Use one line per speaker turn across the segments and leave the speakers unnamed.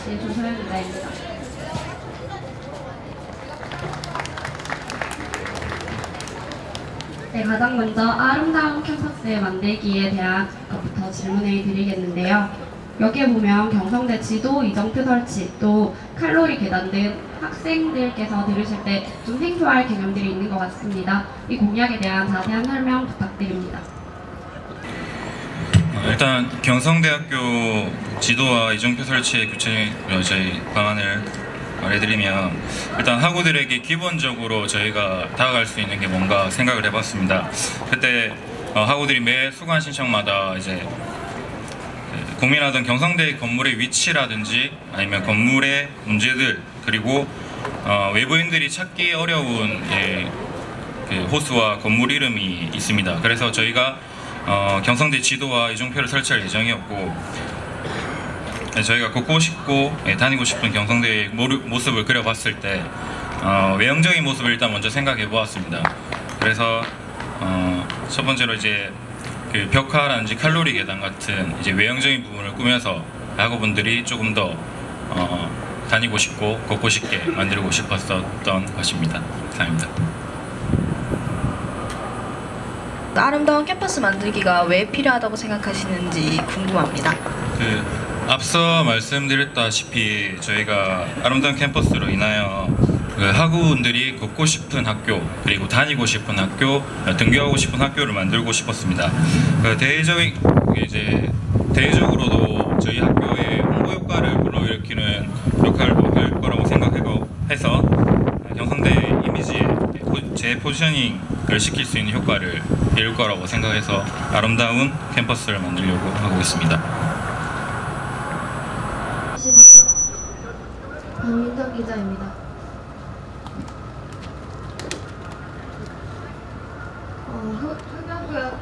캠퍼스 조소연 기자입니다. 네, 가장 먼저 아름다운 캠퍼스 만들기에 대한 것부터 질문을 드리겠는데요. 여기에 보면 경성대 지도, 이정표 설치, 또 칼로리 계단 등 학생들께서 들으실 때 좀 생소할 개념들이 있는 것 같습니다. 이 공약에 대한 자세한 설명 부탁드립니다.
일단 경성대학교 지도와 이정표 설치의 구체적인 저희 방안을 말해드리면, 일단 학우들에게 기본적으로 저희가 다가갈 수 있는 게 뭔가 생각을 해봤습니다. 그때 학우들이 매 수강 신청마다 이제 고민하던 경성대 건물의 위치라든지 아니면 건물의 문제들, 그리고 외부인들이 찾기 어려운 그 호수와 건물 이름이 있습니다. 그래서 저희가 경성대 지도와 이정표를 설치할 예정이었고, 저희가 걷고 싶고 다니고 싶은 경성대의 모습을 그려봤을 때 외형적인 모습을 일단 먼저 생각해 보았습니다. 그래서 첫 번째로 이제 그 벽화라든지 칼로리 계단 같은 이제 외형적인 부분을 꾸며서 학우분들이 조금 더 다니고 싶고 걷고 싶게 만들고 싶었던 것입니다. 감사합니다.
아름다운 캠퍼스 만들기가 왜 필요하다고 생각하시는지 궁금합니다.
앞서 말씀드렸다시피 저희가 아름다운 캠퍼스로 인하여 그 학우분들이 걷고 싶은 학교, 그리고 다니고 싶은 학교, 등교하고 싶은 학교를 만들고 싶었습니다. 대외적으로도 저희 학교의 홍보 효과를 불러일으키는 역할도 할 거라고 생각해서 경성대 이미지에 재포지셔닝을 시킬 수 있는 효과를 이룰 거라고 생각해서 아름다운 캠퍼스를 만들려고 하고 있습니다.
박민정 기자입니다. 흡연구역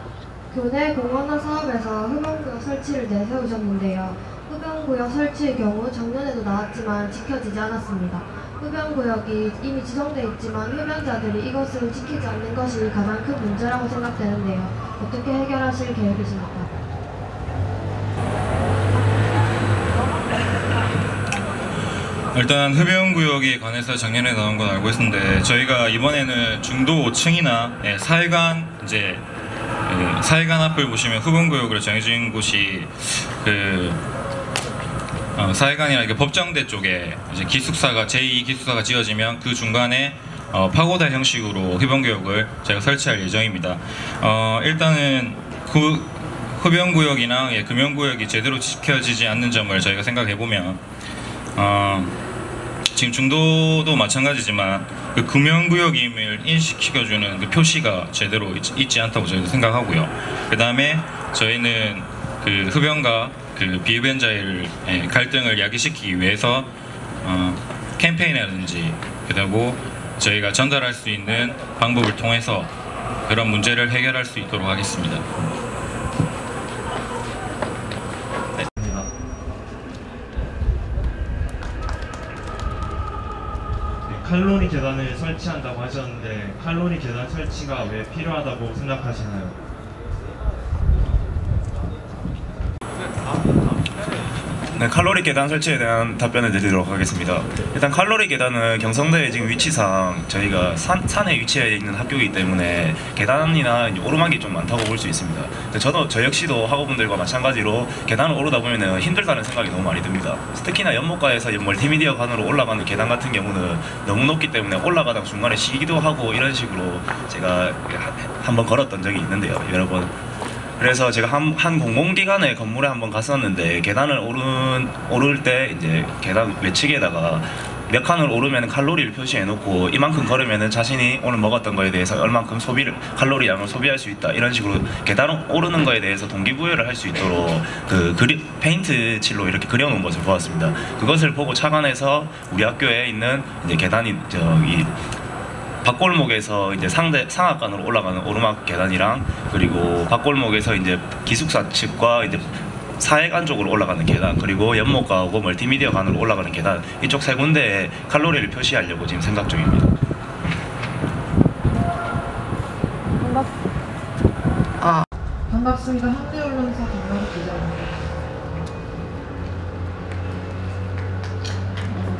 교내 공원화 사업에서 흡연구역 설치를 내세우셨는데요. 흡연구역 설치의 경우 작년에도 나왔지만 지켜지지 않았습니다. 흡연구역이 이미 지정돼 있지만 흡연자들이 이것을 지키지 않는 것이 가장 큰 문제라고 생각되는데요. 어떻게 해결하실 계획이십니까?
일단 흡연구역에 관해서 작년에 나온 건 알고 있었는데, 저희가 이번에는 중도 5층이나 사회관 앞을 보시면 흡연구역으로 정해진 곳이 사회관이나 법정대 쪽에 이제 기숙사가 제2 기숙사가 지어지면 그 중간에 파고다 형식으로 흡연구역을 제가 설치할 예정입니다. 일단은 그 흡연구역이나 금연구역이 제대로 지켜지지 않는 점을 저희가 생각해 보면, 지금 중도도 마찬가지지만 그 금연구역임을 인식시켜주는 그 표시가 제대로 있지 않다고 저희도 생각하고요. 그 다음에 저희는 그 흡연과 그 비흡연자의 갈등을 야기시키기 위해서 캠페인이라든지, 그리고 저희가 전달할 수 있는 방법을 통해서 그런 문제를 해결할 수 있도록 하겠습니다.
칼로리 계단을 설치한다고 하셨는데, 칼로리 계단 설치가 왜 필요하다고 생각하시나요?
네, 칼로리 계단 설치에 대한 답변을 드리도록 하겠습니다. 일단 칼로리 계단은 경성대의 지금 위치상 저희가 산에 위치해 있는 학교이기 때문에 계단이나 오르막이 좀 많다고 볼 수 있습니다. 저 역시도 학우분들과 마찬가지로 계단을 오르다 보면 힘들다는 생각이 너무 많이 듭니다. 특히나 연못가에서 멀티미디어 관으로 올라가는 계단 같은 경우는 너무 높기 때문에 올라가다가 중간에 쉬기도 하고 이런 식으로 제가 한번 걸었던 적이 있는데요, 여러 번. 그래서 제가 한 공공기관의 건물에 한번 갔었는데, 계단을 오를 때 이제 계단 외측에다가 몇 칸을 오르면 칼로리를 표시해 놓고 이만큼 걸으면 자신이 오늘 먹었던 거에 대해서 얼만큼 칼로리 양을 소비할 수 있다, 이런 식으로 계단 오르는 거에 대해서 동기부여를 할 수 있도록 페인트 칠로 이렇게 그려놓은 것을 보았습니다. 그것을 보고 착안해서 우리 학교에 있는 이제 계단이 밖골목에서 이제 상하간으로 올라가는 오르막 계단이랑, 그리고 밖골목에서 이제 기숙사 측과 이제 사회관 쪽으로 올라가는 계단, 그리고 연못가하고 멀티미디어 간으로 올라가는 계단, 이쪽 세 군데에 칼로리를 표시하려고 지금 생각 중입니다.
반갑습니다. 한국언론사 김나국 기자입니다.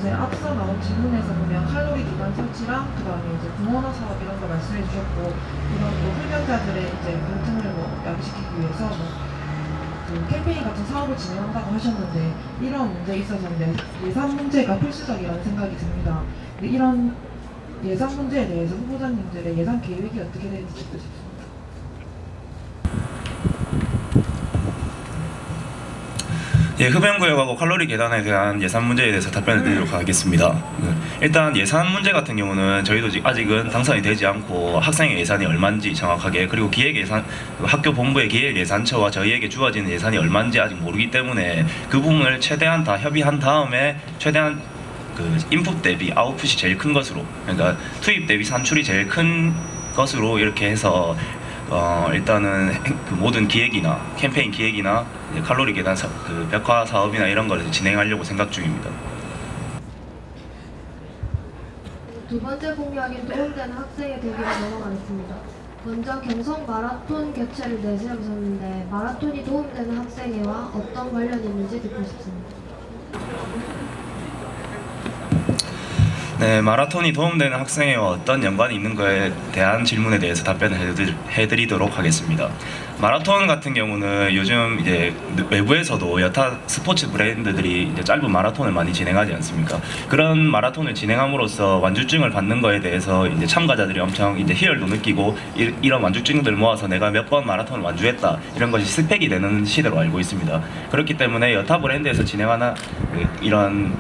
이제 앞서 나온 질문에서 보면 칼로리 기반 설치랑 그다음에 이제 공원화 사업 이런 거 말씀해 주셨고 이런 뭐 흡연자들의 이제 갈등을 뭐 야기시키기 위해서 그 캠페인 같은 사업을 진행한다고 하셨는데 이런 문제에 있어서 이제 예산 문제가 필수적이라는 생각이 듭니다. 근데 이런 예산 문제에 대해서 후보자님들의 예산 계획이 어떻게 되는지 듣고 싶습니다.
예, 흡연구역하고 칼로리 계산에 대한 예산 문제에 대해서 답변을 드리도록 하겠습니다. 일단 예산 문제 같은 경우는 저희도 아직은 당선이 되지 않고 학생의 예산이 얼마인지 정확하게, 그리고 기획 예산, 학교 본부의 기획 예산처와 저희에게 주어지는 예산이 얼마인지 아직 모르기 때문에 그 부분을 최대한 다 협의한 다음에 최대한 그 인풋 대비 아웃풋이 제일 큰 것으로, 그러니까 투입 대비 산출이 제일 큰 것으로 이렇게 해서 일단은 그 모든 기획이나 캠페인 기획이나 칼로리 계산 그 벽화 사업이나 이런 걸 진행하려고 생각 중입니다.
두 번째 공약인 도움되는 학생의 대기로 넘어가겠습니다. 먼저 경성 마라톤 개최를 내세우셨는데 마라톤이 도움되는 학생회와 어떤 관련이 있는지 듣고 싶습니다.
네, 마라톤이 도움되는 학생회와 어떤 연관이 있는 거에 대한 질문에 대해서 답변을 해드리도록 하겠습니다. 마라톤 같은 경우는 요즘 이제 외부에서도 여타 스포츠 브랜드들이 이제 짧은 마라톤을 많이 진행하지 않습니까? 그런 마라톤을 진행함으로써 완주증을 받는 거에 대해서 이제 참가자들이 엄청 이제 희열도 느끼고 이런 완주증들 모아서 내가 몇 번 마라톤을 완주했다 이런 것이 스펙이 되는 시대로 알고 있습니다. 그렇기 때문에 여타 브랜드에서 진행하는 이런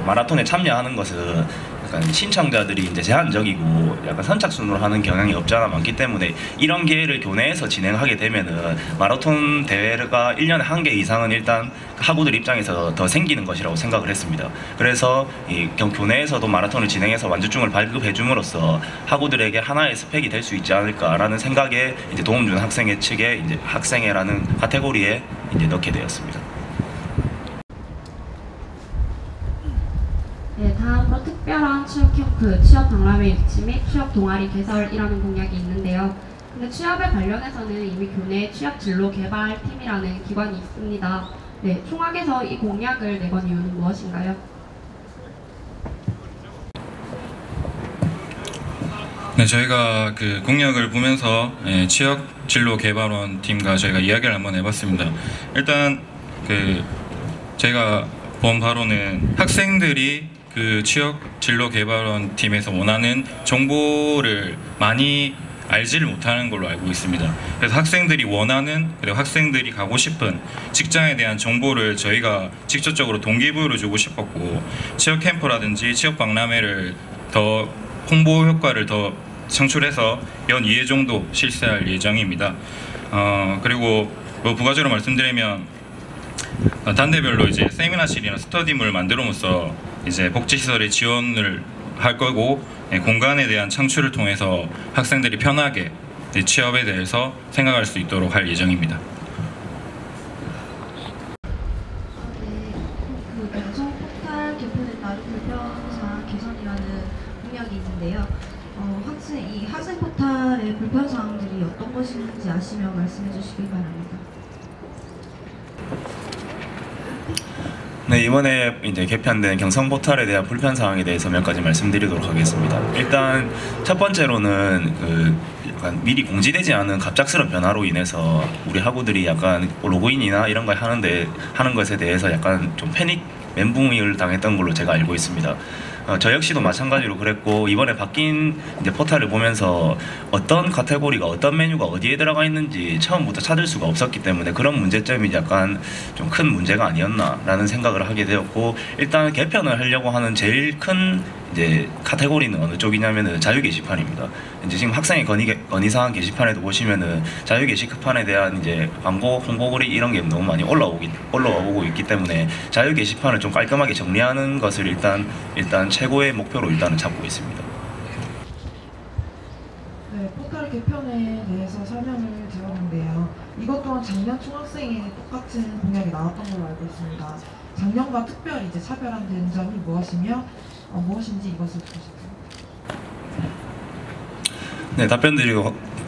마라톤에 참여하는 것은 약간 신청자들이 이제 제한적이고 약간 선착순으로 하는 경향이 없지 않아 많기 때문에 이런 기회를 교내에서 진행하게 되면은 마라톤 대회가 1년에 한 개 이상은 일단 학우들 입장에서 더 생기는 것이라고 생각을 했습니다. 그래서 이 교내에서도 마라톤을 진행해서 완주증을 발급해 줌으로써 학우들에게 하나의 스펙이 될 수 있지 않을까라는 생각에 이제 도움 주는 학생회 측에 이제 학생회라는 카테고리에 이제 넣게 되었습니다.
네, 다음으로 특별한 취업 캠프, 취업 박람회 유치 및 취업 동아리 개설이라는 공약이 있는데요. 근데 취업에 관련해서는 이미 교내 취업 진로 개발 팀이라는 기관이 있습니다. 네, 총학에서 이 공약을 내건 이유는 무엇인가요?
네, 저희가 그 공약을 보면서 취업 진로 개발원 팀과 저희가 이야기를 한번 해봤습니다. 일단 그 저희가 본 바로는 학생들이 그 취업 진로 개발원 팀에서 원하는 정보를 많이 알지를 못하는 걸로 알고 있습니다. 그래서 학생들이 원하는, 그리고 학생들이 가고 싶은 직장에 대한 정보를 저희가 직접적으로 동기부여를 주고 싶었고, 취업 캠프라든지 취업 박람회를 더 홍보 효과를 더 창출해서 연 2회 정도 실시할 예정입니다. 그리고 뭐 부가적으로 말씀드리면 단대별로 이제 세미나실이나 스터디물 만들어서 이제 복지시설에 지원을 할 거고, 공간에 대한 창출을 통해서 학생들이 편하게 취업에 대해서 생각할 수 있도록 할 예정입니다.
그 경성 포탈 개편에 따른 불편사항 개선이라는 공약이 있는데요. 이 학생 포탈의 불편사항들이 어떤 것인지 아시면 말씀해 주시기 바랍니다.
네, 이번에 이제 개편된 경성 포탈에 대한 불편 사항에 대해서 몇 가지 말씀드리도록 하겠습니다. 일단 첫 번째로는 약간 미리 공지되지 않은 갑작스러운 변화로 인해서 우리 학우들이 약간 로그인이나 이런 걸 하는 것에 대해서 약간 좀 패닉 멘붕을 당했던 걸로 제가 알고 있습니다. 저 역시도 마찬가지로 그랬고, 이번에 바뀐 이제 포탈을 보면서 어떤 카테고리가 어떤 메뉴가 어디에 들어가 있는지 처음부터 찾을 수가 없었기 때문에 그런 문제점이 약간 좀 큰 문제가 아니었나라는 생각을 하게 되었고, 일단 개편을 하려고 하는 제일 큰 이제 카테고리는 어느 쪽이냐면은 자유 게시판입니다. 이제 지금 학생의 건의사항 게시판에도 보시면은 자유 게시판에 대한 이제 광고, 홍보글이 이런 게 너무 많이 올라오고 있기 때문에 자유 게시판을 좀 깔끔하게 정리하는 것을 일단 최고의 목표로 일단은 잡고 있습니다.
네, 포털 개편에 대해서 설명을 드렸는데요. 이것 또한 작년 총학생회 똑같은 공약이 나왔던 걸로 알고 있습니다. 작년과 특별히 이제 차별화된 점이 무엇인지 이것을 듣고 싶습니다.
네,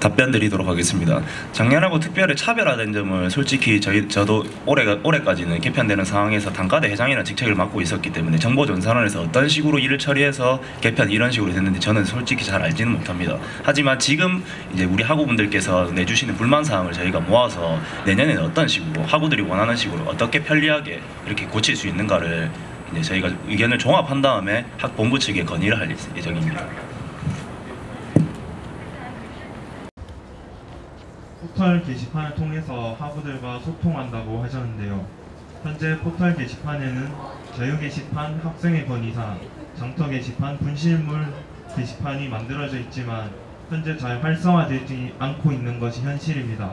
답변 드리도록 하겠습니다. 작년하고 특별히 차별화된 점을 솔직히 저도 올해까지는 개편되는 상황에서 단과대 회장이라는 직책을 맡고 있었기 때문에 정보전산원에서 어떤 식으로 일을 처리해서 개편 이런 식으로 됐는지 저는 솔직히 잘 알지는 못합니다. 하지만 지금 이제 우리 학우분들께서 내주시는 불만사항을 저희가 모아서 내년에는 어떤 식으로 학우들이 원하는 식으로 어떻게 편리하게 이렇게 고칠 수 있는가를 이제 저희가 의견을 종합한 다음에 학본부 측에 건의를 할 예정입니다.
포털 게시판을 통해서 학우들과 소통한다고 하셨는데요. 현재 포털 게시판에는 자유 게시판, 학생의 건의사항, 장터 게시판, 분실물 게시판이 만들어져 있지만 현재 잘 활성화되지 않고 있는 것이 현실입니다.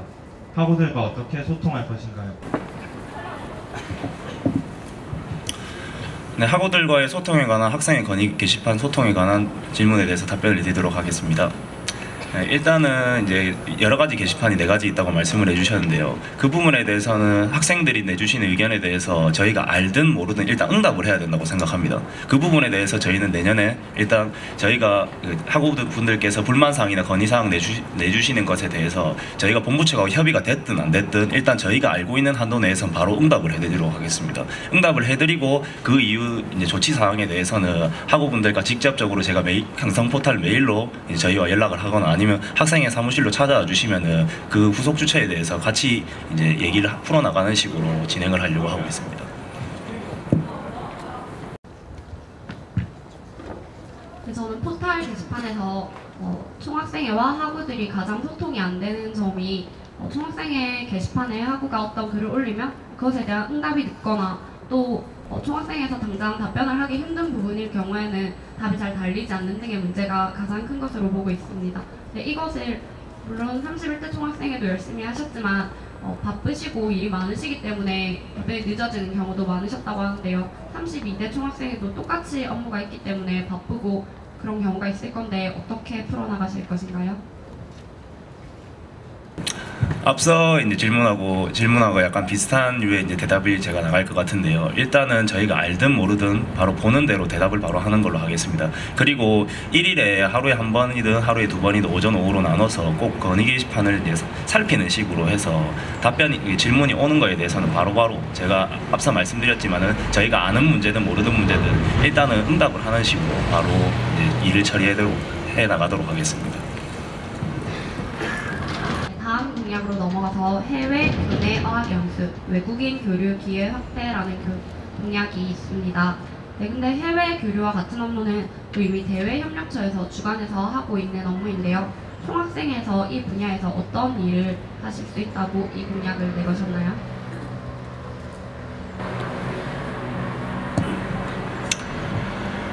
학우들과 어떻게 소통할 것인가요?
네, 학우들과의 소통에 관한 학생의 건의 게시판 소통에 관한 질문에 대해서 답변을 드리도록 하겠습니다. 네, 일단은 이제 여러 가지 게시판이 4가지 있다고 말씀을 해주셨는데요. 그 부분에 대해서는 학생들이 내주시는 의견에 대해서 저희가 알든 모르든 일단 응답을 해야 된다고 생각합니다. 그 부분에 대해서 저희는 내년에 일단 저희가 학우분들께서 불만사항이나 건의사항 내주시는 것에 대해서 저희가 본부 측하고 협의가 됐든 안 됐든 일단 저희가 알고 있는 한도 내에서는 바로 응답을 해드리도록 하겠습니다. 응답을 해드리고 그 이후 이제 조치사항에 대해서는 학우분들과 직접적으로 제가 경성포털 메일로 이제 저희와 연락을 하거나 아니면 학생의 사무실로 찾아와 주시면은 그 후속 주체에 대해서 같이 이제 얘기를 풀어나가는 식으로 진행을 하려고 하고 있습니다.
네, 저는 포털 게시판에서 총학생회와 학우들이 가장 소통이 안 되는 점이 총학생회 게시판에 학우가 어떤 글을 올리면 그것에 대한 응답이 늦거나 또 총학생회에서 당장 답변을 하기 힘든 부분일 경우에는 답이 잘 달리지 않는 등의 문제가 가장 큰 것으로 보고 있습니다. 네, 이것을 물론 31대 총학생회도 열심히 하셨지만 바쁘시고 일이 많으시기 때문에 답변이 늦어지는 경우도 많으셨다고 하는데요. 32대 총학생회도 똑같이 업무가 있기 때문에 바쁘고 그런 경우가 있을 건데 어떻게 풀어나가실 것인가요?
앞서 이제 질문하고 약간 비슷한 류의 이제 대답을 제가 나갈 것 같은데요. 일단은 저희가 알든 모르든 바로 보는 대로 대답을 바로 하는 걸로 하겠습니다. 그리고 1일에 하루에 한 번이든 하루에 2번이든 오전 오후로 나눠서 꼭 건의 게시판을 이제 살피는 식으로 해서 질문이 오는 거에 대해서는 바로바로 제가 앞서 말씀드렸지만은 저희가 아는 문제든 모르는 문제든 일단은 응답을 하는 식으로 바로 이제 일을 처리해 나가도록 하겠습니다.
다음 공약으로 넘어가서 해외 교내 어학연수, 외국인 교류 기회 확대라는 공약이 있습니다. 네, 근데 해외 교류와 같은 업무는 또 이미 대외협력처에서 주관해서 하고 있는 업무인데요. 총학생회에서 이 분야에서 어떤 일을 하실 수 있다고 이 공약을 내거셨나요?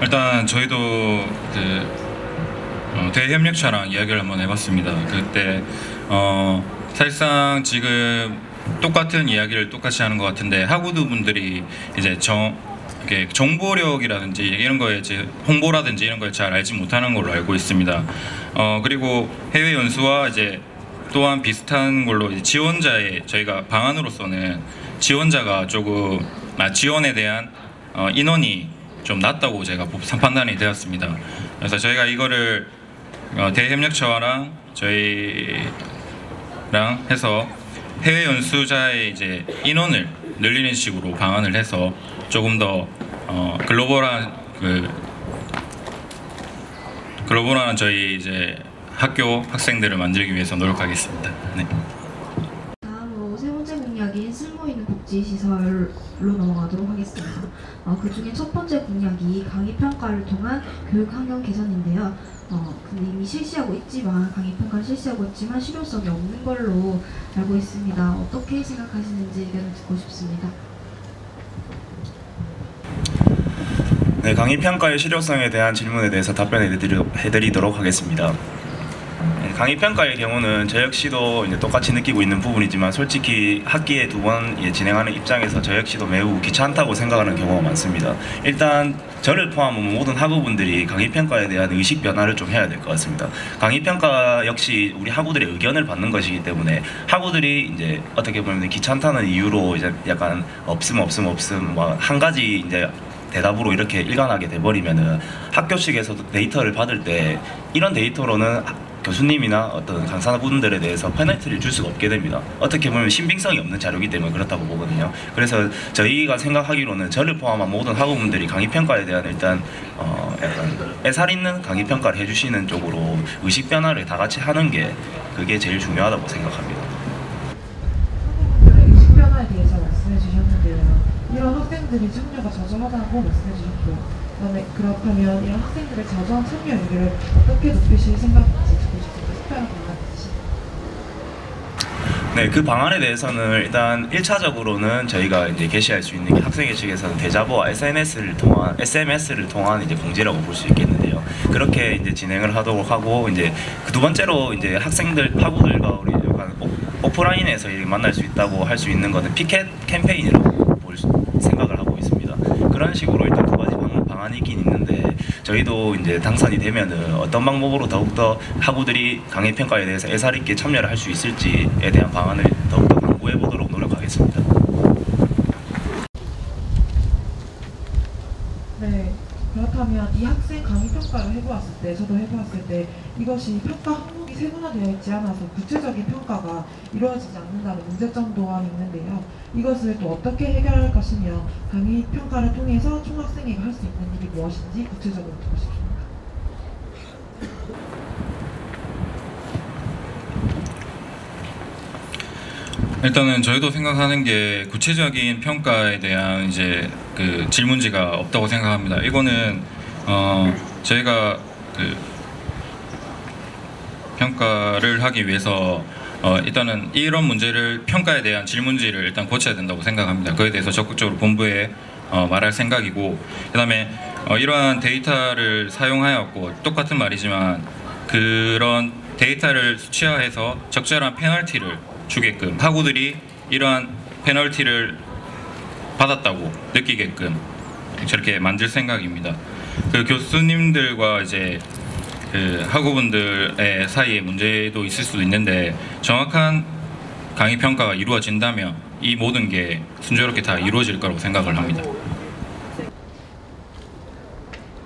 일단 저희도 대협력차랑 이야기를 한번 해봤습니다. 그때 사실상 지금 똑같은 이야기를 똑같이 하는 것 같은데 학우분들이 이제 이렇게 정보력이라든지 이런 거에 이제 홍보라든지 이런 걸 잘 알지 못하는 걸로 알고 있습니다. 그리고 해외 연수와 이제 또한 비슷한 걸로 이제 지원자의 저희가 방안으로서는 지원자가 조금 지원에 대한 인원이 좀 낮다고 제가 판단이 되었습니다. 그래서 저희가 이거를 대협력처랑 저희랑 해서 해외 연수자의 이제 인원을 늘리는 식으로 방안을 해서 조금 더 글로벌한 저희 이제 학교 학생들을 만들기 위해서 노력하겠습니다. 네.
다음으로 세 번째 공약인 쓸모있는 복지시설로 넘어가도록 하겠습니다. 그 중에 첫 번째 공약이 강의평가를 통한 교육환경 개선인데요. 근데 이미 실시하고 있지만 강의평가를 실시하고 있지만 실효성이 없는 걸로 알고 있습니다. 어떻게 생각하시는지 의견을 듣고 싶습니다.
네, 강의평가의 실효성에 대한 질문에 대해서 답변해드리도록 하겠습니다. 강의평가의 경우는 저 역시도 이제 똑같이 느끼고 있는 부분이지만 솔직히 학기에 2번 진행하는 입장에서 저 역시도 매우 귀찮다고 생각하는 경우가 많습니다. 일단 저를 포함한 모든 학우분들이 강의평가에 대한 의식 변화를 좀 해야 될 것 같습니다. 강의평가 역시 우리 학우들의 의견을 받는 것이기 때문에 학우들이 이제 어떻게 보면 귀찮다는 이유로 이제 약간 없음 뭐 한 가지 이제 대답으로 이렇게 일관하게 돼버리면은 학교 측에서도 데이터를 받을 때 이런 데이터로는 교수님이나 어떤 강사분들에 대해서 페널티를 줄 수가 없게 됩니다. 어떻게 보면 신빙성이 없는 자료이기 때문에 그렇다고 보거든요. 그래서 저희가 생각하기로는 저를 포함한 모든 학우분들이 강의 평가에 대한 일단 약간 애살 있는 강의 평가를 해주시는 쪽으로 의식 변화를 다 같이 하는 게 그게 제일 중요하다고 생각합니다.
학우분들의 의식 변화에 대해서 말씀해 주셨는데요. 이런 학생들이 참여가 저조하다고 말씀해 주셨고요. 그렇다면 이런 학생들의 저조한 참여율을 어떻게 높이실 생각인지 듣고 싶습니다. 특별한 방안 있으신가요?
네, 그 방안에 대해서는 일단 1차적으로는 저희가 이제 게시할 수 있는 게 학생회 측에서는 대자보와 SMS를 통한 이제 공지라고 볼 수 있겠는데요. 그렇게 이제 진행을 하도록 하고 이제 그 두 번째로 이제 학우들과 우리 약간 오프라인에서 만날 수 있다고 할 수 있는 것은 피켓 캠페인이라고 생각을 하고 있습니다. 그런 식으로 일단 두 가지 방안이 있긴 있는데 저희도 이제 당선이 되면은 어떤 방법으로 더욱더 학우들이 강의 평가에 대해서 애살 있게 참여를 할 수 있을지에 대한 방안을 더욱더 강구해 보도록 노력하겠습니다.
네, 그렇다면 이 학생 강의 평가를 해보았을 때, 저도 해보았을 때 이것이 평가 항목이 세분화되어 있지 않아서 구체적인 평가가 이루어지지 않는다는 문제점 또한 있는데요. 이것을 또 어떻게 해결할 것이며 강의 평가를 통해서 총학생회가 할 수 있는 일이 무엇인지 구체적으로 듣고 싶습니다.
일단은 저희도 생각하는 게 구체적인 평가에 대한 이제 그 질문지가 없다고 생각합니다. 이거는 저희가 그 평가를 하기 위해서 일단은 이런 문제를 평가에 대한 질문지를 일단 고쳐야 된다고 생각합니다. 그에 대해서 적극적으로 본부에 말할 생각이고, 그다음에 이러한 데이터를 사용하였고 똑같은 말이지만 그런 데이터를 수치화해서 적절한 페널티를 주게끔 학우들이 이러한 페널티를 받았다고 느끼게끔 저렇게 만들 생각입니다. 그 교수님들과 이제 그 학우분들의 사이에 문제도 있을 수도 있는데 정확한 강의 평가가 이루어진다면 이 모든 게 순조롭게 다 이루어질 거라고 생각을 합니다.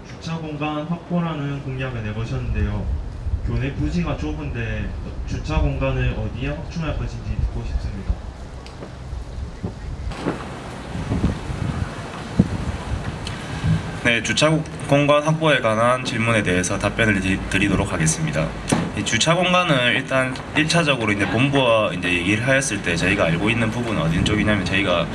주차 공간 확보라는 공약을 내보셨는데요. 교내 부지가 좁은데 주차 공간을 어디에 확충할 것인지 듣고 싶습니다.
네, 주차 공간 확보에 관한 질문에 대해서 답변을 드리도록 하겠습니다. 이 주차 공간을 일단 1차적으로 이제 본부와 이제 얘기를 하였을 때 저희가 알고 있는 부분은 어디 쪽이냐면 저희가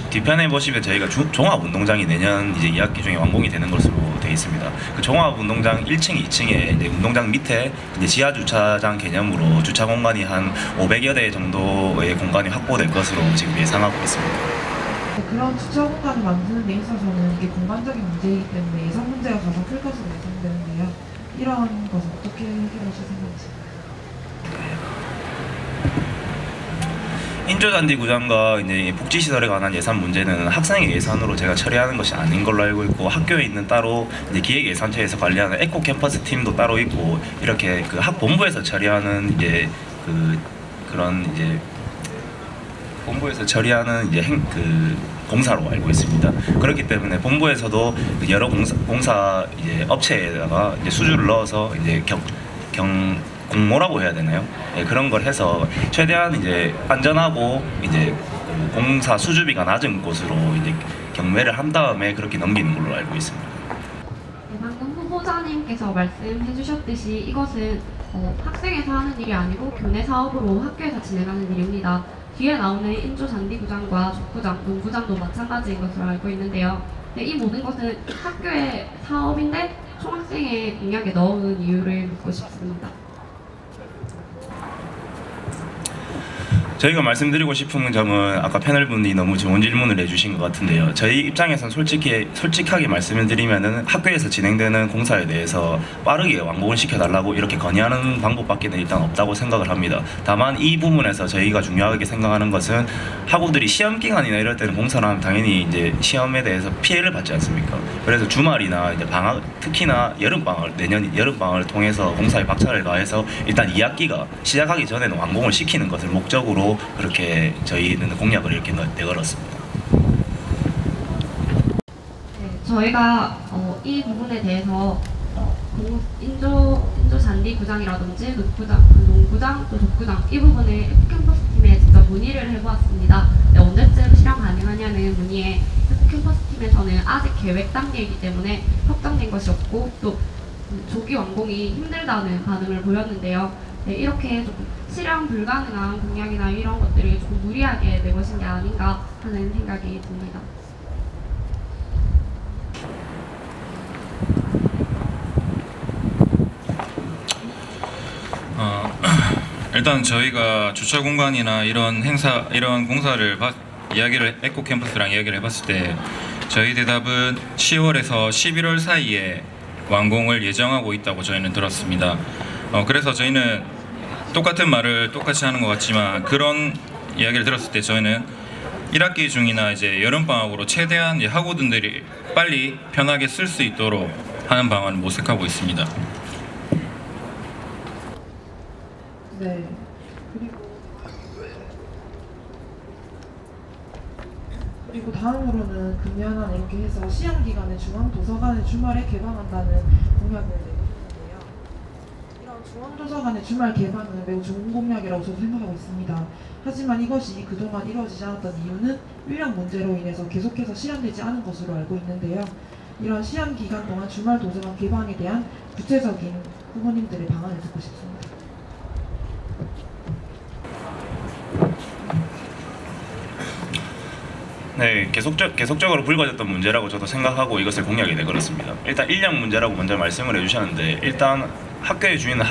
뒤편에 보시면 저희가 종합운동장이 내년 이제 2학기 중에 완공이 되는 것으로 되어 있습니다. 그 종합운동장 1층, 2층에 이제 운동장 밑에 이제 지하 주차장 개념으로 주차 공간이 한 500여 대 정도의 공간이 확보될 것으로 지금 예상하고 있습니다.
그런 주차 공간을 만드는 데 있어서는 이게 공간적인 문제이기 때문에 예산 문제가 가장 클 것으로 예상되는데요. 이런 것은 어떻게 해결하실 생각이신가요?
인조잔디 구장과 이제 복지시설에 관한 예산 문제는 학생의 예산으로 제가 처리하는 것이 아닌 걸로 알고 있고, 학교에 있는 따로 이제 기획예산처에서 관리하는 에코 캠퍼스 팀도 따로 있고, 이렇게 그 학본부에서 처리하는 이제 그런 이제 본부에서 처리하는 이제 공사로 알고 있습니다. 그렇기 때문에 본부에서도 여러 공사 이제 업체에다가 이제 수주를 넣어서 이제 공모라고 해야 되나요? 예, 그런 걸 해서 최대한 이제 안전하고 이제 공사 수주비가 낮은 곳으로 이제 경매를 한 다음에 그렇게 넘기는 걸로 알고 있습니다.
네, 방금 후보자님께서 말씀해 주셨듯이 이것은 학생에서 하는 일이 아니고 교내 사업으로 학교에서 진행하는 일입니다. 뒤에 나오는 인조 잔디구장과 족구장, 농구장도 마찬가지인 것으로 알고 있는데요. 네, 이 모든 것은 학교의 사업인데 총학생회 공약에 넣은 이유를 묻고 싶습니다.
저희가 말씀드리고 싶은 점은 아까 패널분이 너무 좋은 질문을 해주신 것 같은데요. 저희 입장에서는 솔직하게 말씀을 드리면은 학교에서 진행되는 공사에 대해서 빠르게 완공을 시켜달라고 이렇게 건의하는 방법밖에는 일단 없다고 생각을 합니다. 다만 이 부분에서 저희가 중요하게 생각하는 것은 학우들이 시험 기간이나 이럴 때는 공사를 하면 당연히 이제 시험에 대해서 피해를 받지 않습니까? 그래서 주말이나 이제 방학, 특히나 내년 여름방학을 통해서 공사에 박차를 가해서 일단 2학기가 시작하기 전에는 완공을 시키는 것을 목적으로 그렇게 저희는 공약을 이렇게 내걸었습니다.
네, 저희가 이 부분에 대해서 인조 잔디 구장이라든지 농구장, 또 족구장 이 부분을 F캠퍼스 팀에 직접 문의를 해보았습니다. 네, 언제쯤 실현 가능하냐는 문의에 F캠퍼스 팀에서는 아직 계획 단계이기 때문에 확정된 것이 없고 또 조기 완공이 힘들다는 반응을 보였는데요. 네, 이렇게 조금 실현 불가능한 공약이나 이런 것들이 조금 무리하게 내것인 게 아닌가 하는 생각이 듭니다.
일단 저희가 주차 공간이나 이런 공사를 에코 캠퍼스랑 이야기를 해봤을 때 저희 대답은 10월에서 11월 사이에 완공을 예정하고 있다고 저희는 들었습니다. 그래서 저희는 똑같은 말을 똑같이 하는 것 같지만 그런 이야기를 들었을 때 저희는 1학기 중이나 이제 여름방학으로 최대한 학우분들이 빨리 편하게 쓸 수 있도록 하는 방안을 모색하고 있습니다.
네. 그리고 다음으로는 금년 안에 이렇게 해서 시험 기간에 중앙도서관을 주말에 개방한다는 공약을 내주셨는데요. 이런 중앙도서관의 주말 개방은 매우 좋은 공약이라고 저도 생각하고 있습니다. 하지만 이것이 그동안 이루어지지 않았던 이유는 인력 문제로 인해서 계속해서 실현되지 않은 것으로 알고 있는데요. 이런 시험 기간 동안 주말 도서관 개방에 대한 구체적인 후보님들의 방안을 듣고 싶습니다.
네, 계속적으로 불거졌던 문제라고 저도 생각하고 이것을 공약에 내걸었습니다. 일단 인력 문제라고 먼저 말씀을 해주셨는데 일단 학교의 주인은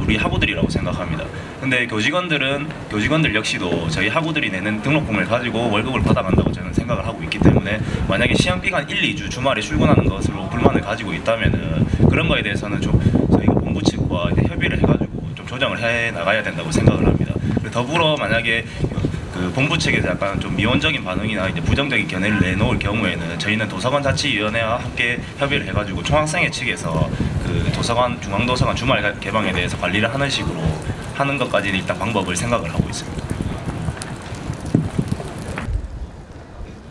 우리 학우들이라고 생각합니다. 근데 교직원들 역시도 저희 학우들이 내는 등록금을 가지고 월급을 받아간다고 저는 생각을 하고 있기 때문에 만약에 시험 기간 1, 2주 주말에 출근하는 것으로 불만을 가지고 있다면은 그런 거에 대해서는 좀 저희가 본부 측과 협의를 해가지고 좀 조정을 해 나가야 된다고 생각을 합니다. 그리고 더불어 만약에 그 본부 측에서 약간 좀 미온적인 반응이나 이제 부정적인 견해를 내놓을 경우에는 저희는 도서관자치위원회와 함께 협의를 해가지고 총학생회 측에서 그 중앙도서관 주말 개방에 대해서 관리를 하는 식으로 하는 것까지는 일단 방법을 생각을 하고 있습니다.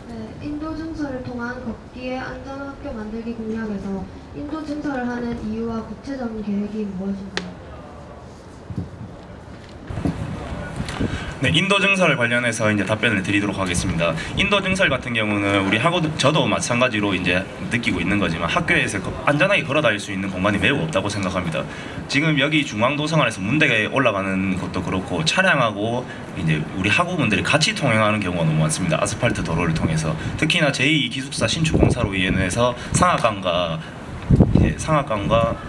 네, 인도 증서를 통한 걷기의 안전한 학교 만들기 공약에서 인도 증서를 하는 이유와 구체적인 계획이 무엇인가요?
네, 인도 증설 관련해서 이제 답변을 드리도록 하겠습니다. 인도 증설 같은 경우는 우리 저도 마찬가지로 이제 느끼고 있는 거지만 학교에서 안전하게 걸어 다닐 수 있는 공간이 매우 없다고 생각합니다. 지금 여기 중앙도서관에서 문대에 올라가는 것도 그렇고 차량하고 이제 우리 학우분들이 같이 통행하는 경우가 너무 많습니다. 아스팔트 도로를 통해서 특히나 제2 기숙사 신축 공사로 인해서 상하관과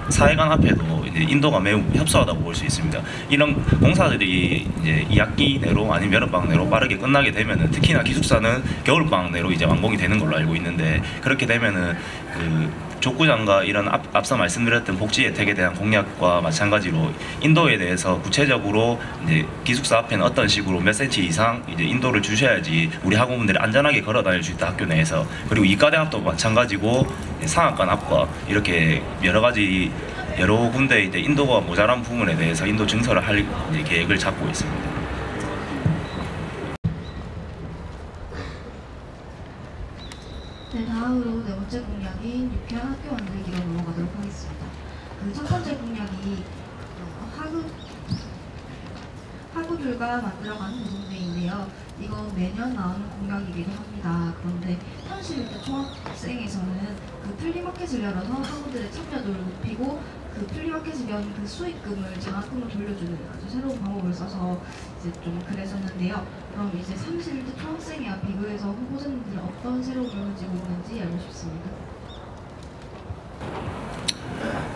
사회관 앞에도 이제 인도가 매우 협소하다고 볼 수 있습니다. 이런 공사들이 이제 2학기 내로 아니면 여름방학 내로 빠르게 끝나게 되면은 특히나 기숙사는 겨울방학 내로 이제 완공이 되는 걸로 알고 있는데 그렇게 되면은 그 족구장과 이런 앞서 말씀드렸던 복지 혜택에 대한 공약과 마찬가지로 인도에 대해서 구체적으로 이제 기숙사 앞에는 어떤 식으로 몇 센치 이상 이제 인도를 주셔야지 우리 학우분들이 안전하게 걸어 다닐 수 있다 학교 내에서 그리고 이과대 앞도 마찬가지고 상학관 앞과 이렇게 여러 군데 이제 인도가 모자란 부분에 대해서 인도 증설을 할 이제 계획을 잡고 있습니다.
네, 다음으로 네 번째 공약인 유쾌한 학교 만들기로 넘어가도록 하겠습니다. 그 첫 번째 공약이 학우들과 만들어가는 노동대인데요. 이건 매년 나오는 공약이기도 합니다. 그런데 현실때 총학생에서는 그 플리마켓을 열어서 학우들의 참여도를 높이고 그 플리마켓을 연 그 수익금을 장학금으로 돌려주는 아주 새로운 방법을 써서 이제 좀 그랬었는데요. 그럼 이제 31대 총학생회와 비교해서 후보자님들은 어떤 새로운 점을 지고 있는지 알고 싶습니다.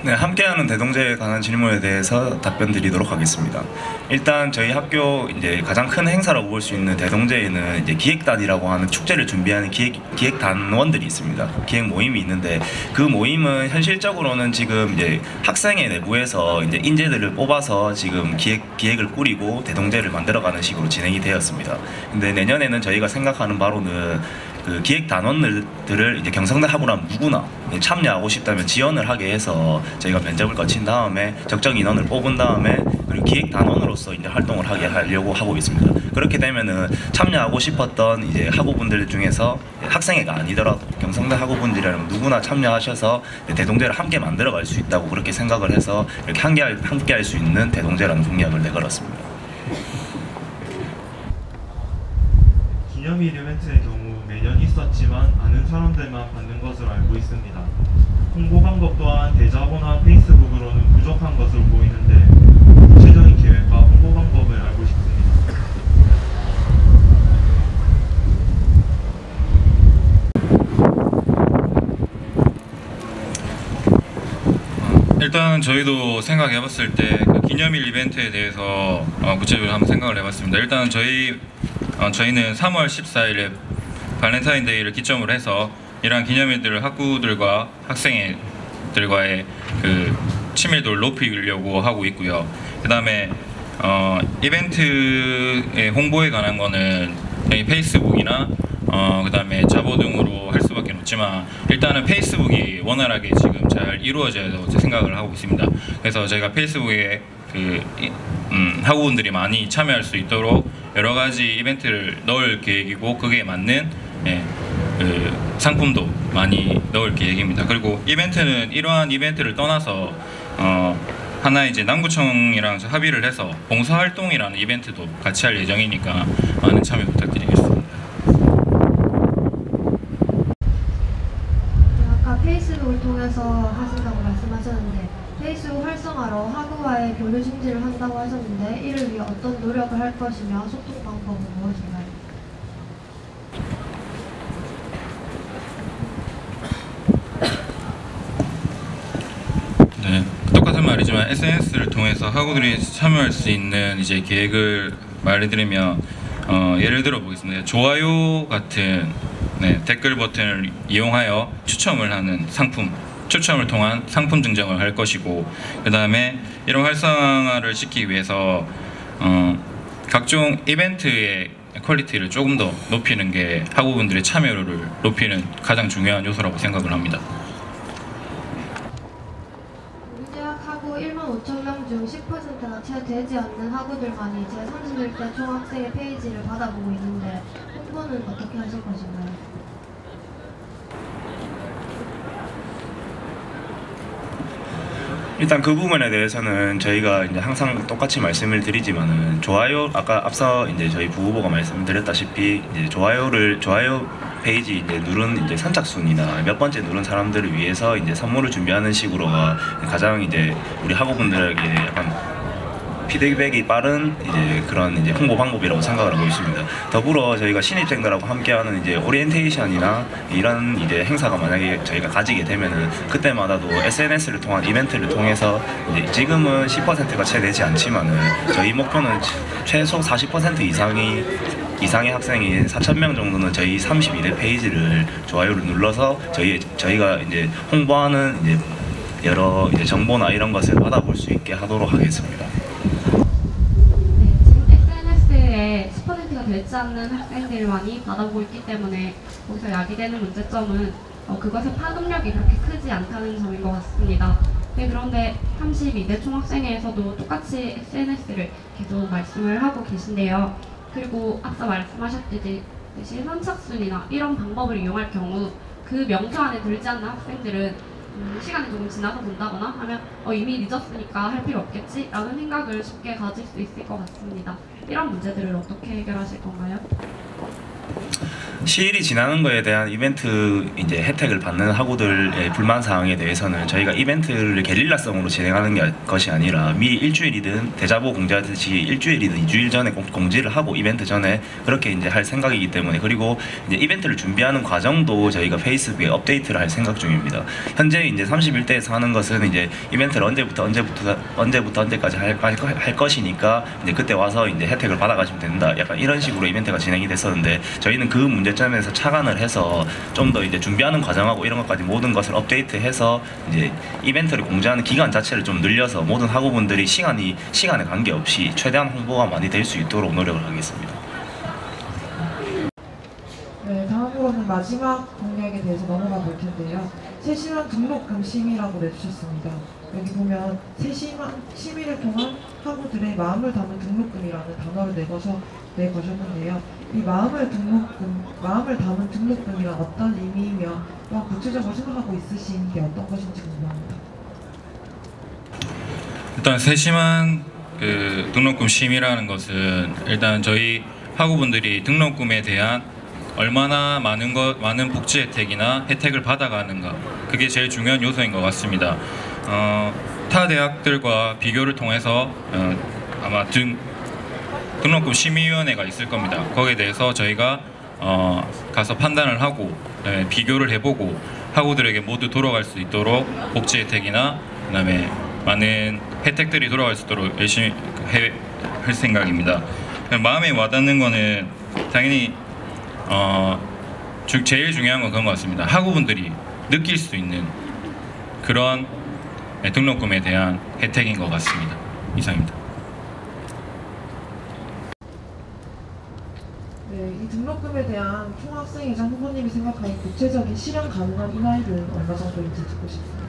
네, 함께하는 대동제에 관한 질문에 대해서 답변 드리도록 하겠습니다. 일단 저희 학교 이제 가장 큰 행사라고 볼 수 있는 대동제에는 이제 기획단이라고 하는 축제를 준비하는 기획단원들이 있습니다. 기획 모임이 있는데 그 모임은 현실적으로는 지금 이제 학생회 내부에서 이제 인재들을 뽑아서 지금 기획을 꾸리고 대동제를 만들어가는 식으로 진행이 되었습니다. 근데 내년에는 저희가 생각하는 바로는 그 기획 단원들을 이제 경성대 학우라면 누구나 참여하고 싶다면 지원을 하게 해서 저희가 면접을 거친 다음에 적정 인원을 뽑은 다음에 그리고 그 기획 단원으로서 이제 활동을 하게 하려고 하고 있습니다. 그렇게 되면은 참여하고 싶었던 이제 학우분들 중에서 학생회가 아니더라도 경성대 학우분들이라면 누구나 참여하셔서 대동제를 함께 만들어갈 수 있다고 그렇게 생각을 해서 이렇게 함께 할 수 있는 대동제라는 공약을 내걸었습니다.
기념일 이벤트의 경우 매년 있었지만 아는 사람들만 받는 것으로 알고 있습니다. 홍보 방법 또한 대자보나 페이스북으로는 부족한 것으로 보이는데 구체적인 계획과 홍보 방법을 알고 싶습니다.
일단 저희도 생각해봤을 때 그 기념일 이벤트에 대해서 구체적으로 한번 생각을 해봤습니다. 일단 저희는 3월 14일에 발렌타인데이를 기점으로 해서 이러한 기념일들을 학부들과 학생들과의 그 친밀도를 높이려고 하고 있고요. 그 다음에 이벤트의 홍보에 관한 거는 저희 페이스북이나 그 다음에 자보 등으로 할 수밖에 없지만 일단은 페이스북이 원활하게 지금 잘 이루어져야 된다고 생각을 하고 있습니다. 그래서 저희가 페이스북에 학우분들이 많이 참여할 수 있도록 여러 가지 이벤트를 넣을 계획이고 그게 맞는 그 상품도 많이 넣을 계획입니다. 그리고 이벤트는 이러한 이벤트를 떠나서 하나 이제 남구청이랑 합의를 해서 봉사활동이라는 이벤트도 같이 할 예정이니까 많은 참여 부탁드리겠습니다.
아까 페이스북을 통해서 하신다고 말씀하셨는데 페이스북 활성화로 학우와의 교류 심지를 한다고 하셨는데 이를 위해 어떤 노력을 할 것이며 소통 방법은 무엇인가요?
네, 똑같은 말이지만 SNS를 통해서 학우들이 참여할 수 있는 이제 계획을 말해드리면 예를 들어 보겠습니다. 좋아요 같은 댓글 버튼을 이용하여 추첨을 하는 추첨을 통한 상품 증정을 할 것이고 그 다음에 이런 활성화를 시키기 위해서 각종 이벤트의 퀄리티를 조금 더 높이는 게 학우분들의 참여를 높이는 가장 중요한 요소라고 생각을 합니다.
우리 대학 학우 1만 5천 명 중 10%나 채 되지 않는 학우들만이 제31대 총학생회 페이지를 받아보고 있는데 홍보는 어떻게 하실 것인가요?
일단 그 부분에 대해서는 저희가 이제 항상 똑같이 말씀을 드리지만은 좋아요 아까 앞서 이제 저희 부후보가 말씀드렸다시피 이제 좋아요 페이지 이제 누른 이제 선착순이나 몇 번째 누른 사람들을 위해서 이제 선물을 준비하는 식으로가 가장 이제 우리 학우분들에게 약간 피드백이 빠른 이제 그런 이제 홍보 방법이라고 생각을 하고 있습니다. 더불어 저희가 신입생들하고 함께하는 이제 오리엔테이션이나 이런 이제 행사가 만약에 저희가 가지게 되면은 그때마다도 SNS를 통한 이벤트를 통해서 이제 지금은 10%가 채 되지 않지만은 저희 목표는 최소 40% 이상의 학생이 4,000명 정도는 저희 32대 페이지를 좋아요를 눌러서 저희가 이제 홍보하는 이제 여러 이제 정보나 이런 것을 받아볼 수 있게 하도록 하겠습니다.
SNS에 10%가 되지 않는 학생들만이 받아보고 있기 때문에 거기서 야기되는 문제점은 그것의 파급력이 그렇게 크지 않다는 점인 것 같습니다. 그런데 32대 총학생회에서도 똑같이 SNS를 계속 말씀을 하고 계신데요. 그리고 앞서 말씀하셨듯이 선착순이나 이런 방법을 이용할 경우 그 명수 안에 들지 않는 학생들은 시간이 조금 지나서 본다거나 하면 이미 늦었으니까 할 필요 없겠지 라는 생각을 쉽게 가질 수 있을 것 같습니다. 이런 문제들을 어떻게 해결하실 건가요?
시일이 지나는 거에 대한 이벤트 이제 혜택을 받는 학우들의 불만 사항에 대해서는 저희가 이벤트를 게릴라성으로 진행하는 것이 아니라 미리 일주일이든 대자보 공지하듯이 일주일이든 2주일 전에 공지를 하고 이벤트 전에 그렇게 이제 할 생각이기 때문에 그리고 이제 이벤트를 준비하는 과정도 저희가 페이스북에 업데이트를 할 생각 중입니다. 현재 이제 31대에서 하는 것은 이제 이벤트를 언제까지 할 것이니까 이제 그때 와서 이제 혜택을 받아가시면 된다. 약간 이런 식으로 이벤트가 진행이 됐었는데 저희는 그 문제점에서 착안을 해서 좀 더 이제 준비하는 과정하고 이런 것까지 모든 것을 업데이트해서 이제 이벤트를 공지하는 기간 자체를 좀 늘려서 모든 학우분들이 시간에 관계없이 최대한 홍보가 많이 될 수 있도록 노력을 하겠습니다.
네, 다음으로는 마지막 공약에 대해서 넘어가 볼 텐데요. 세심한 등록금 심의라고 내주셨습니다. 여기 보면 세심한 심의를 통한 학우들의 마음을 담은 등록금이라는 단어를 내거셨는데요. 이 마음을 담은 등록금이란 어떤 의미이며 또한 구체적으로 생각하고 있으신 게 어떤 것인지 궁금합니다.
일단 세심한 그 등록금 심의라는 것은 일단 저희 학우분들이 등록금에 대한 얼마나 많은 복지 혜택이나 혜택을 받아가는가, 그게 제일 중요한 요소인 것 같습니다. 타 대학들과 비교를 통해서 아마 등록금 심의위원회가 있을 겁니다. 거기에 대해서 저희가 가서 판단을 하고 비교를 해보고 학우들에게 모두 돌아갈 수 있도록 복지 혜택이나 그다음에 많은 혜택들이 돌아갈 수 있도록 열심히 할 생각입니다. 마음에 와닿는 거는 당연히 제일 중요한 건 그런 것 같습니다. 학우분들이 느낄 수 있는 그런 등록금에 대한 혜택인 것 같습니다. 이상입니다.
네, 이 등록금에 대한 총학생회장 후보님이 생각하는 구체적인 실현 가능한 인하율은 얼마 정도인지 듣고 싶습니다.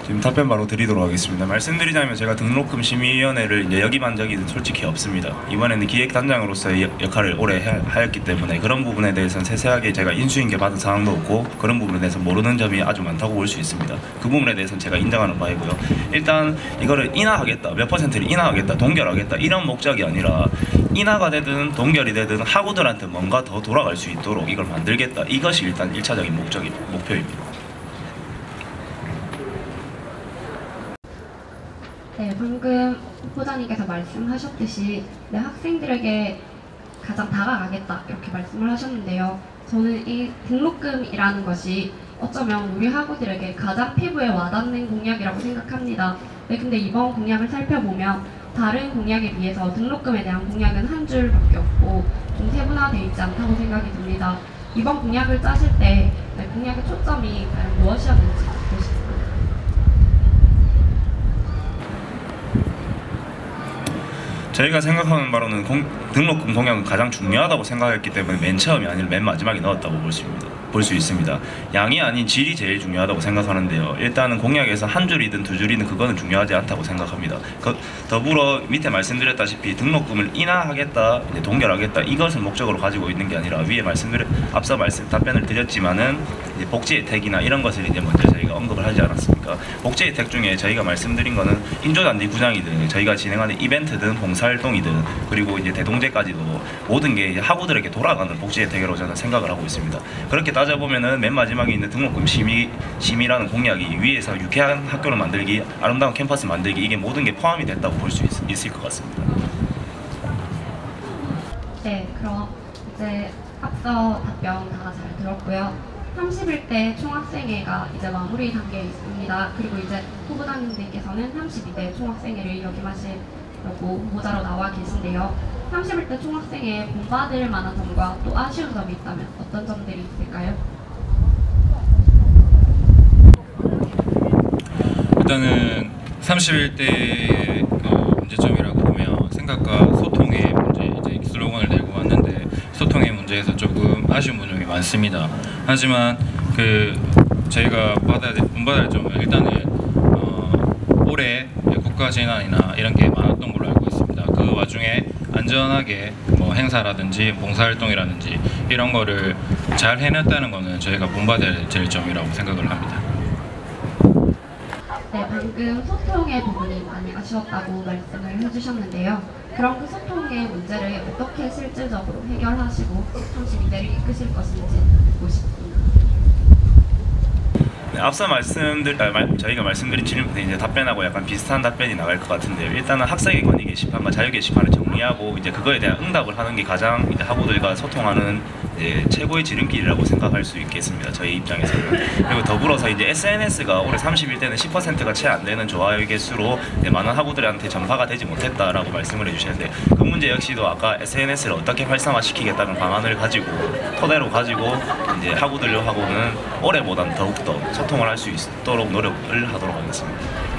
지금 답변 바로 드리도록 하겠습니다. 말씀드리자면 제가 등록금 심의위원회를 이제 역임한 적이 솔직히 없습니다. 이번에는 기획단장으로서의 역할을 오래 하였기 때문에 그런 부분에 대해서는 세세하게 제가 인수인계 받은 사항도 없고 그런 부분에 대해서 모르는 점이 아주 많다고 볼 수 있습니다. 그 부분에 대해서는 제가 인정하는 바이고요. 일단 이거를 인하하겠다, 몇 %를 인하하겠다, 동결하겠다 이런 목적이 아니라 인하가 되든 동결이 되든 학우들한테 뭔가 더 돌아갈 수 있도록 이걸 만들겠다. 이것이 일단 1차적인 목표입니다.
네, 방금 후보자님께서 말씀하셨듯이 학생들에게 가장 다가가겠다 이렇게 말씀을 하셨는데요. 저는 이 등록금이라는 것이 어쩌면 우리 학우들에게 가장 피부에 와닿는 공약이라고 생각합니다. 네, 근데 이번 공약을 살펴보면 다른 공약에 비해서 등록금에 대한 공약은 한 줄밖에 없고 좀 세분화되어 있지 않다고 생각이 듭니다. 이번 공약을 짜실 때 공약의 초점이 과연 무엇이었는지 듣고 싶습니다.
저희가 생각하는 바로는 등록금 공약은 가장 중요하다고 생각했기 때문에 맨 처음이 아니라 맨 마지막에 넣었다고 볼 수 있습니다. 양이 아닌 질이 제일 중요하다고 생각하는데요. 일단은 공약에서 한 줄이든 두 줄이든 그거는 중요하지 않다고 생각합니다. 더불어 밑에 말씀드렸다시피 등록금을 인하하겠다, 동결하겠다 이것을 목적으로 가지고 있는 게 아니라 위에 앞서 답변을 드렸지만은 이제 복지 혜택이나 이런 것을 이제 먼저 저희가 언급을 하지 않았습니까? 복지 혜택 중에 저희가 말씀드린 거는 인조잔디 구장이든 저희가 진행하는 이벤트든 봉사활동이든 그리고 이제 대동제까지도 모든 게 학우들에게 돌아가는 복지 혜택이라고 저는 생각을 하고 있습니다. 그렇게 따져보면은 맨 마지막에 있는 등록금 심의라는 공약이 위에서 유쾌한 학교를 만들기, 아름다운 캠퍼스 만들기 이게 모든 게 포함이 됐다고 볼 수 있을 것 같습니다.
네, 그럼 이제 앞서 답변 다 잘 들었고요. 31대 총학생회가 이제 마무리 단계에 있습니다. 그리고 이제 후보자님들께서는 32대 총학생회를 역임하시려고 후보자로 나와 계신데요. 31대 총학생회에 본받을 만한 점과 또 아쉬운 점이 있다면 어떤 점들이 있을까요?
일단은 31대 문제점이라고 보면 생각과 소통의 문제, 이제 슬로건을 내고 왔는데 소통의 문제에서 조금 아쉬운 부분이 많습니다. 하지만 저희가 본받을 점은 일단은 올해 국가 재난이나 이런 게 많았던 걸로 알고 있습니다. 그 와중에 안전하게 행사라든지 봉사활동이라든지 이런 거를 잘 해냈다는 거는 저희가 본받아야 될 점이라고 생각을 합니다.
네, 방금 소통의 부분이 많이 아쉬웠다고 말씀을 해주셨는데요. 그럼 그 소통의 문제를 어떻게 실질적으로 해결하시고 32대를 이끄실 것인지 듣고 싶습니다.
네, 앞서 저희가 말씀드린 질문에 이제 답변하고 약간 비슷한 답변이 나갈 것 같은데요. 일단은 학생의 권익 게시판과 자유 게시판을 정리하고 이제 그거에 대한 응답을 하는 게 가장 이제 학우들과 소통하는 이제 최고의 지름길이라고 생각할 수 있겠습니다. 저희 입장에서는. 그리고 더불어서 이제 SNS가 올해 31대는 10%가 채 안 되는 좋아요 개수로 많은 학우들한테 전파가 되지 못했다라고 말씀을 해주셨는데, 그 문제 역시도 아까 SNS를 어떻게 활성화시키겠다는 방안을 가지고 토대로 가지고 이제 학우들하고는 올해보다는 더욱더 소통을 할 수 있도록 노력을 하도록 하겠습니다.